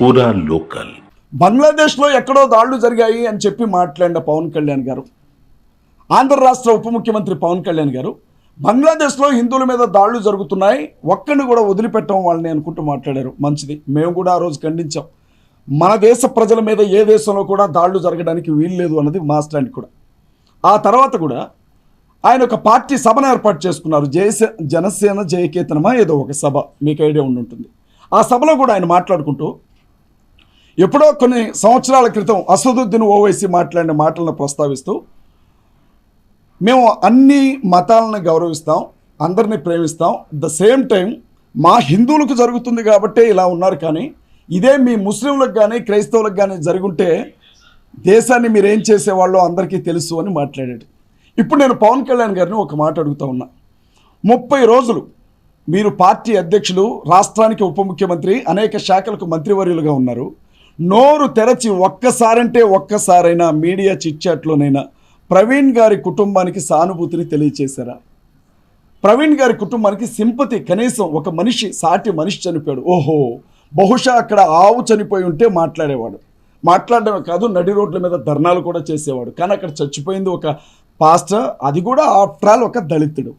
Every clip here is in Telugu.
పూరా లోకల్. బంగ్లాదేశ్లో ఎక్కడో దాడులు జరిగాయి అని చెప్పి మాట్లాడిన పవన్ కళ్యాణ్ గారు, ఆంధ్ర రాష్ట్ర ఉప ముఖ్యమంత్రి పవన్ కళ్యాణ్ గారు, బంగ్లాదేశ్లో హిందువుల మీద దాడులు జరుగుతున్నాయి, ఒక్కడిని కూడా వదిలిపెట్టం వాళ్ళని అనుకుంటూ మాట్లాడారు. మంచిది, మేము కూడా ఆ రోజు ఖండించాం. మన దేశ ప్రజల మీద ఏ దేశంలో కూడా దాడులు జరగడానికి వీల్లేదు అన్నది మా స్టాండ్ కూడా. ఆ తర్వాత కూడా ఆయన ఒక పార్టీ సభను ఏర్పాటు చేసుకున్నారు, జనసేన జయకేతనమా ఏదో ఒక సభ, మీకు ఐడియా ఉండుంటుంది. ఆ సభలో కూడా ఆయన మాట్లాడుకుంటూ ఎప్పుడో కొన్ని సంవత్సరాల క్రితం అసదుద్దీన్ ఓవైసీ మాట్లాడిన మాటలను ప్రస్తావిస్తూ, మేము అన్ని మతాలను గౌరవిస్తాం, అందరినీ ప్రేమిస్తాం, ద సేమ్ టైం మా హిందువులకు జరుగుతుంది కాబట్టే ఇలా ఉన్నారు, కానీ ఇదే మీ ముస్లింలకు కానీ క్రైస్తవులకు కానీ జరుగుంటే దేశాన్ని మీరేం చేసేవాళ్ళో అందరికీ తెలుసు అని మాట్లాడాడు. ఇప్పుడు నేను పవన్ కళ్యాణ్ గారిని ఒక మాట అడుగుతా ఉన్నా. 30 రోజులు మీరు పార్టీ అధ్యక్షులు, రాష్ట్రానికి ఉప ముఖ్యమంత్రి, అనేక శాఖలకు మంత్రివర్యులుగా ఉన్నారు. నోరు తెరచి ఒక్కసారైనా మీడియా చిట్చాట్లోనైనా ప్రవీణ్ గారి కుటుంబానికి సానుభూతిని తెలియచేశారా? ప్రవీణ్ గారి కుటుంబానికి సింపతి, కనీసం ఒక మనిషి, సాటి మనిషి చనిపోయాడు, ఓహో బహుశా అక్కడ ఆవు చనిపోయి ఉంటే మాట్లాడేవాడు. మాట్లాడడమే కాదు, నడి రోడ్ల మీద ధర్నాలు కూడా చేసేవాడు. కానీ అక్కడ చచ్చిపోయింది ఒక పాస్టర్, అది కూడా ఆఫ్టర్ ఆల్ ఒక దళితుడు,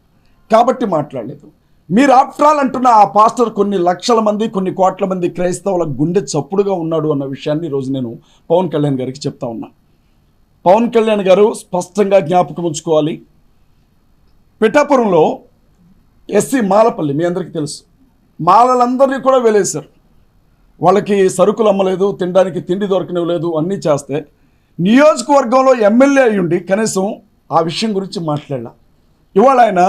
కాబట్టి మాట్లాడలేదు. మీరు ఆఫ్టర్ ఆల్ అంటున్న ఆ పాస్టర్ కొన్ని లక్షల మంది, కొన్ని కోట్ల మంది క్రైస్తవుల గుండె చప్పుడుగా ఉన్నాడు అన్న విషయాన్ని ఈరోజు నేను పవన్ కళ్యాణ్ గారికి చెప్తా ఉన్నా. పవన్ కళ్యాణ్ గారు స్పష్టంగా జ్ఞాపకం ఉంచుకోవాలి. పిఠాపురంలో ఎస్సీ మాలపల్లి, మీ అందరికీ తెలుసు, మాలలందరినీ కూడా వెలేశారు. వాళ్ళకి సరుకులు అమ్మలేదు, తినడానికి తిండి దొరకనివ్వలేదు, అన్నీ చేస్తే నియోజకవర్గంలో ఎమ్మెల్యే అయ్యుండి కనీసం ఆ విషయం గురించి మాట్లాడాల. ఇవాళ ఆయన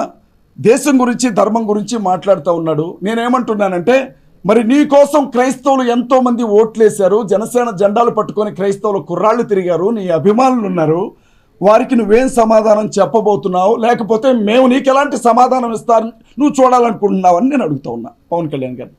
దేశం గురించి, ధర్మం గురించి మాట్లాడుతూ ఉన్నాడు. నేనేమంటున్నానంటే, మరి నీ కోసం క్రైస్తవులు ఎంతోమంది ఓట్లేశారు, జనసేన జెండాలు పట్టుకొని క్రైస్తవులు కుర్రాళ్ళు తిరిగారు, నీ అభిమానులు ఉన్నారు, వారికి నువ్వేం సమాధానం చెప్పబోతున్నావు, లేకపోతే మేము నీకు ఎలాంటి సమాధానం ఇస్తాను నువ్వు చూడాలనుకుంటున్నావు అని నేను అడుగుతా ఉన్నా పవన్ కళ్యాణ్ గారు.